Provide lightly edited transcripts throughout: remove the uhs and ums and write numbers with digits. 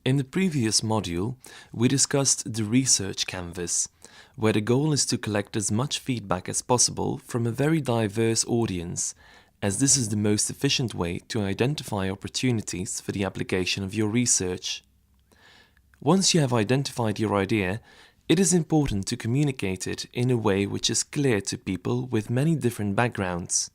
In the previous module, we discussed the research canvas, where the goal is to collect as much feedback as possible from a very diverse audience, as this is the most efficient way to identify opportunities for the application of your research. Once you have identified your idea, it is important to communicate it in a way which is clear to people with many different backgrounds.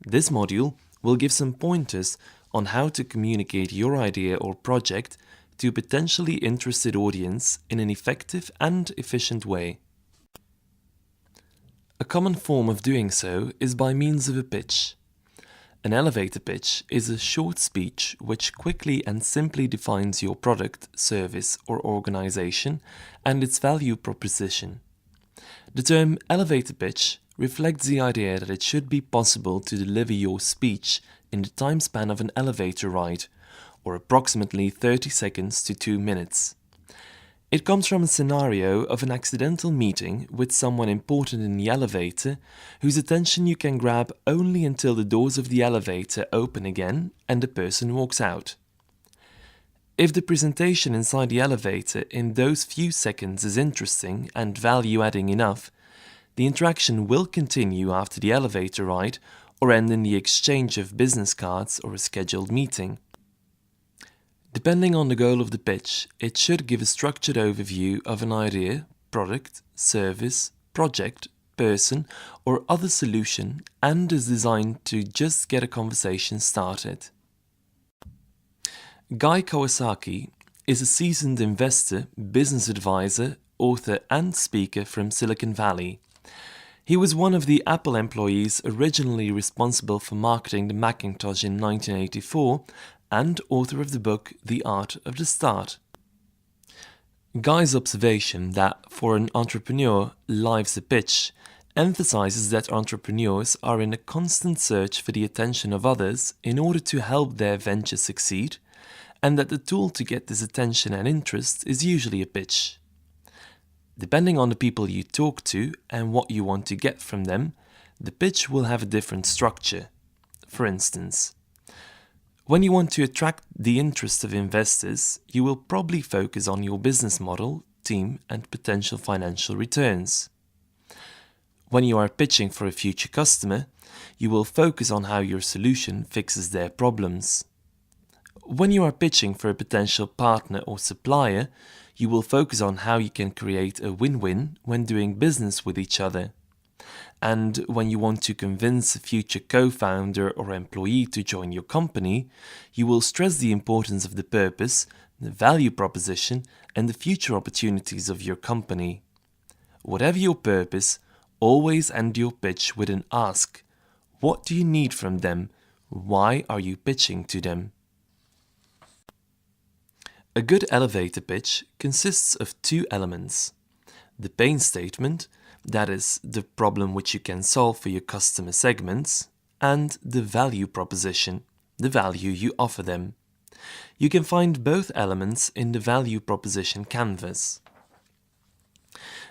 This module will give some pointers on how to communicate your idea or project to a potentially interested audience in an effective and efficient way. A common form of doing so is by means of a pitch. An elevator pitch is a short speech which quickly and simply defines your product, service, or organization and its value proposition. The term elevator pitch reflects the idea that it should be possible to deliver your speech in the time span of an elevator ride, or approximately 30 seconds to 2 minutes. It comes from a scenario of an accidental meeting with someone important in the elevator whose attention you can grab only until the doors of the elevator open again and the person walks out. If the presentation inside the elevator in those few seconds is interesting and value-adding enough, the interaction will continue after the elevator ride or end in the exchange of business cards or a scheduled meeting. Depending on the goal of the pitch, it should give a structured overview of an idea, product, service, project, person, or other solution and is designed to just get a conversation started. Guy Kawasaki is a seasoned investor, business advisor, author and speaker from Silicon Valley. He was one of the Apple employees originally responsible for marketing the Macintosh in 1984 and author of the book The Art of the Start. Guy's observation that for an entrepreneur, life's a pitch emphasizes that entrepreneurs are in a constant search for the attention of others in order to help their venture succeed, and that the tool to get this attention and interest is usually a pitch. Depending on the people you talk to and what you want to get from them, the pitch will have a different structure. For instance, when you want to attract the interest of investors, you will probably focus on your business model, team, and potential financial returns. When you are pitching for a future customer, you will focus on how your solution fixes their problems. When you are pitching for a potential partner or supplier, you will focus on how you can create a win-win when doing business with each other. And when you want to convince a future co-founder or employee to join your company, you will stress the importance of the purpose, the value proposition, and the future opportunities of your company. Whatever your purpose, always end your pitch with an ask. What do you need from them? Why are you pitching to them? A good elevator pitch consists of two elements: the pain statement, that is, the problem which you can solve for your customer segments, and the value proposition, the value you offer them. You can find both elements in the value proposition canvas.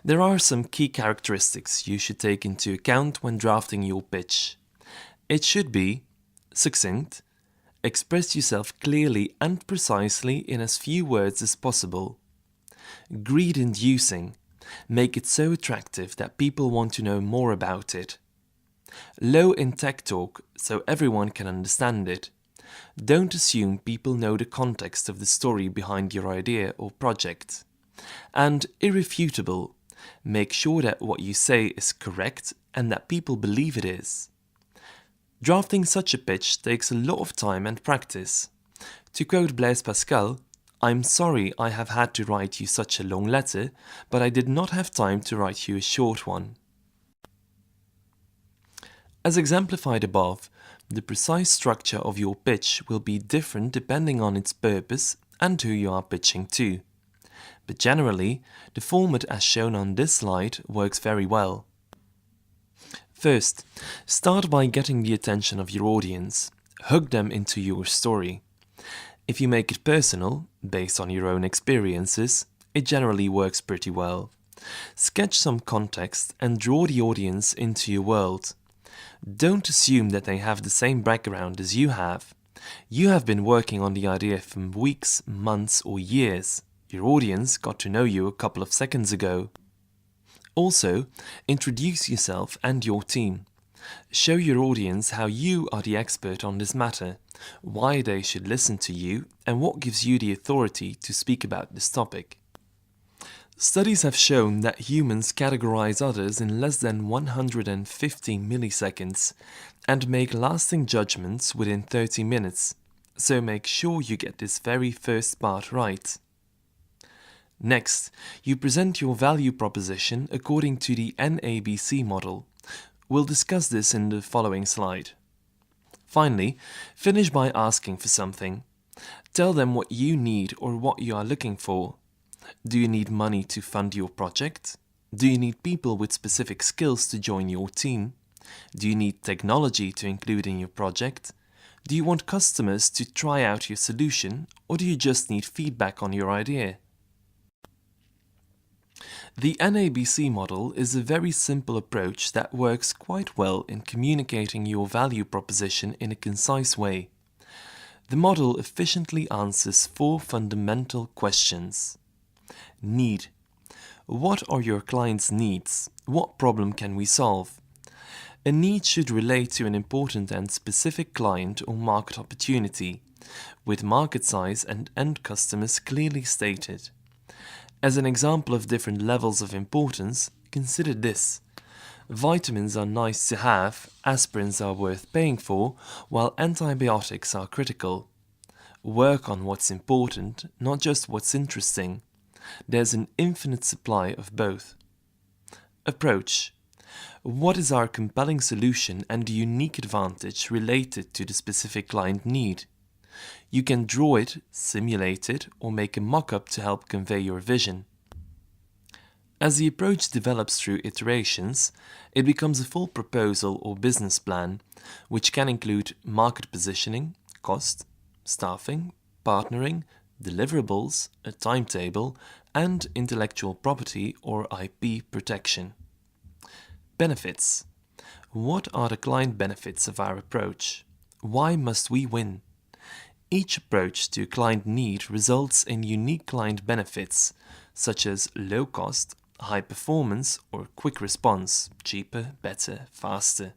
There are some key characteristics you should take into account when drafting your pitch. It should be succinct, express yourself clearly and precisely in as few words as possible. Greed-inducing, make it so attractive that people want to know more about it. Low in tech talk, so everyone can understand it. Don't assume people know the context of the story behind your idea or project. And irrefutable, make sure that what you say is correct and that people believe it is. Drafting such a pitch takes a lot of time and practice. To quote Blaise Pascal, "I'm sorry I have had to write you such a long letter, but I did not have time to write you a short one." As exemplified above, the precise structure of your pitch will be different depending on its purpose and who you are pitching to. But generally, the format as shown on this slide works very well. First, start by getting the attention of your audience. Hook them into your story. If you make it personal, based on your own experiences, it generally works pretty well. Sketch some context and draw the audience into your world. Don't assume that they have the same background as you have. You have been working on the idea for weeks, months, or years. Your audience got to know you a couple of seconds ago. Also, introduce yourself and your team. Show your audience how you are the expert on this matter, why they should listen to you, and what gives you the authority to speak about this topic. Studies have shown that humans categorize others in less than 150 milliseconds and make lasting judgments within 30 minutes, so make sure you get this very first part right. Next, you present your value proposition according to the NABC model. We'll discuss this in the following slide. Finally, finish by asking for something. Tell them what you need or what you are looking for. Do you need money to fund your project? Do you need people with specific skills to join your team? Do you need technology to include in your project? Do you want customers to try out your solution, or do you just need feedback on your idea? The NABC model is a very simple approach that works quite well in communicating your value proposition in a concise way. The model efficiently answers 4 fundamental questions. Need. What are your client's needs? What problem can we solve? A need should relate to an important and specific client or market opportunity, with market size and end customers clearly stated. As an example of different levels of importance, consider this. Vitamins are nice to have, aspirins are worth paying for, while antibiotics are critical. Work on what's important, not just what's interesting. There's an infinite supply of both. Approach. What is our compelling solution and unique advantage related to the specific client need? You can draw it, simulate it, or make a mock-up to help convey your vision. As the approach develops through iterations, it becomes a full proposal or business plan, which can include market positioning, cost, staffing, partnering, deliverables, a timetable, and intellectual property or IP protection. Benefits. What are the client benefits of our approach? Why must we win? Each approach to client need results in unique client benefits, such as low cost, high performance, or quick response, cheaper, better, faster.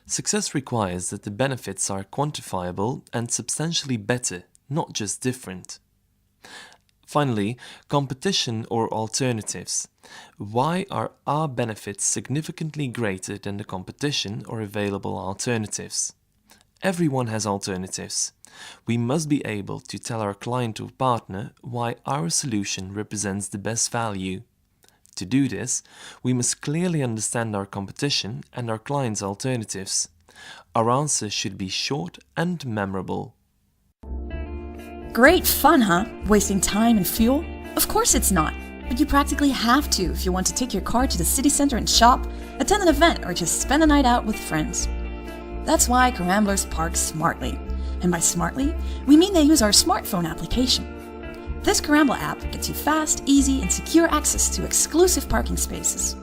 Success requires that the benefits are quantifiable and substantially better, not just different. Finally, competition or alternatives. Why are our benefits significantly greater than the competition or available alternatives? Everyone has alternatives. We must be able to tell our client or partner why our solution represents the best value. To do this, we must clearly understand our competition and our client's alternatives. Our answer should be short and memorable. Great fun, huh? Wasting time and fuel? Of course it's not. But you practically have to if you want to take your car to the city center and shop, attend an event, or just spend a night out with friends. That's why Caramblers park smartly. And by smartly, we mean they use our smartphone application. This Carambler app gets you fast, easy, and secure access to exclusive parking spaces.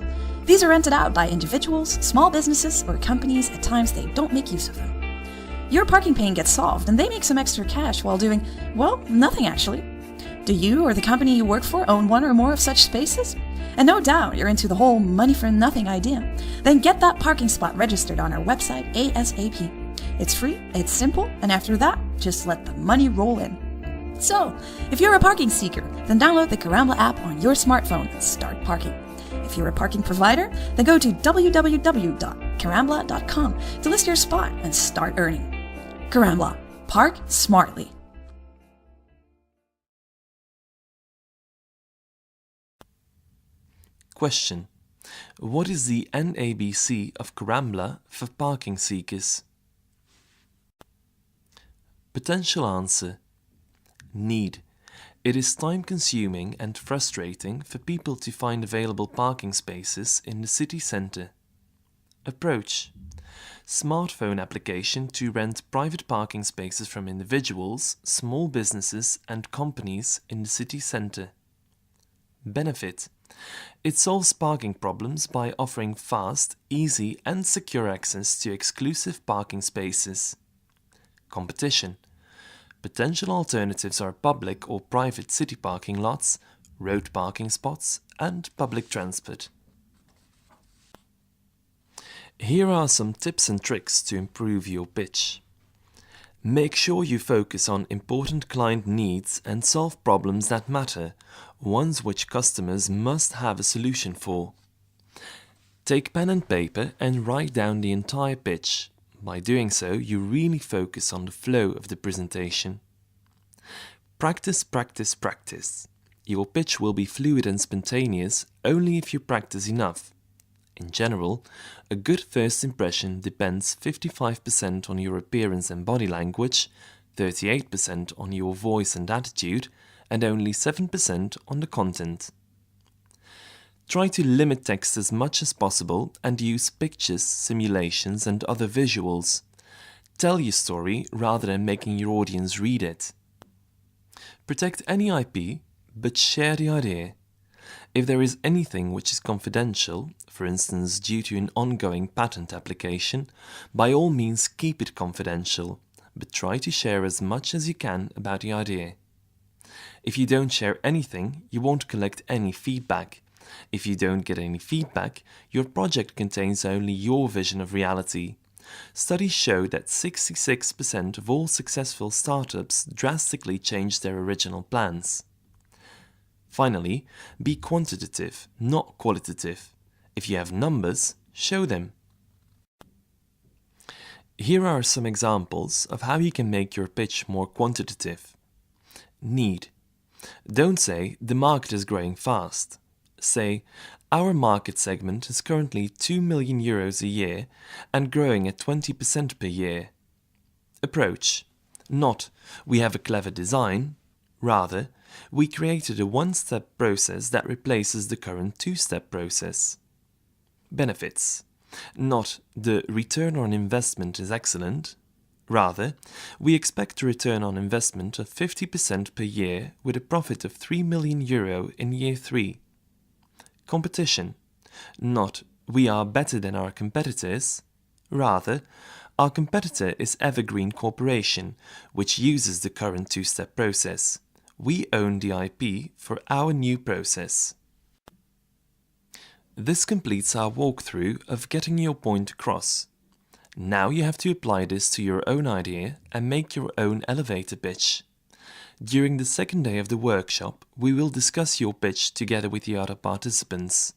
These are rented out by individuals, small businesses, or companies at times they don't make use of them. Your parking pain gets solved and they make some extra cash while doing, well, nothing actually. Do you or the company you work for own one or more of such spaces? And no doubt you're into the whole money for nothing idea. Then get that parking spot registered on our website ASAP. It's free, it's simple, and after that, just let the money roll in. So, if you're a parking seeker, then download the Carambler app on your smartphone and start parking. If you're a parking provider, then go to www.carambler.com to list your spot and start earning. Carambler. Park smartly. Question. What is the NABC of Carambler for parking seekers? Potential answer. Need. It is time-consuming and frustrating for people to find available parking spaces in the city centre. Approach. Smartphone application to rent private parking spaces from individuals, small businesses and companies in the city centre. Benefit. It solves parking problems by offering fast, easy and secure access to exclusive parking spaces. Competition. Potential alternatives are public or private city parking lots, road parking spots, and public transport. Here are some tips and tricks to improve your pitch. Make sure you focus on important client needs and solve problems that matter, ones which customers must have a solution for. Take pen and paper and write down the entire pitch. By doing so, you really focus on the flow of the presentation. Practice, practice, practice. Your pitch will be fluid and spontaneous only if you practice enough. In general, a good first impression depends 55% on your appearance and body language, 38% on your voice and attitude, and only 7% on the content. Try to limit text as much as possible and use pictures, simulations, and other visuals. Tell your story rather than making your audience read it. Protect any IP, but share the idea. If there is anything which is confidential, for instance due to an ongoing patent application, by all means keep it confidential, but try to share as much as you can about the idea. If you don't share anything, you won't collect any feedback. If you don't get any feedback, your project contains only your vision of reality. Studies show that 66% of all successful startups drastically change their original plans. Finally, be quantitative, not qualitative. If you have numbers, show them. Here are some examples of how you can make your pitch more quantitative. Need. Don't say, the market is growing fast. Say, our market segment is currently €2 million a year and growing at 20% per year. Approach. Not, we have a clever design. Rather, we created a one-step process that replaces the current two-step process. Benefits. Not, the return on investment is excellent. Rather, we expect a return on investment of 50% per year with a profit of €3 million in year 3. Competition. Not, we are better than our competitors. Rather, our competitor is Evergreen Corporation, which uses the current two-step process. We own the IP for our new process. This completes our walkthrough of getting your point across. Now you have to apply this to your own idea and make your own elevator pitch. During the second day of the workshop, we will discuss your pitch together with the other participants.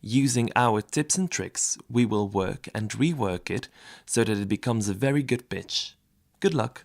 Using our tips and tricks, we will work and rework it so that it becomes a very good pitch. Good luck!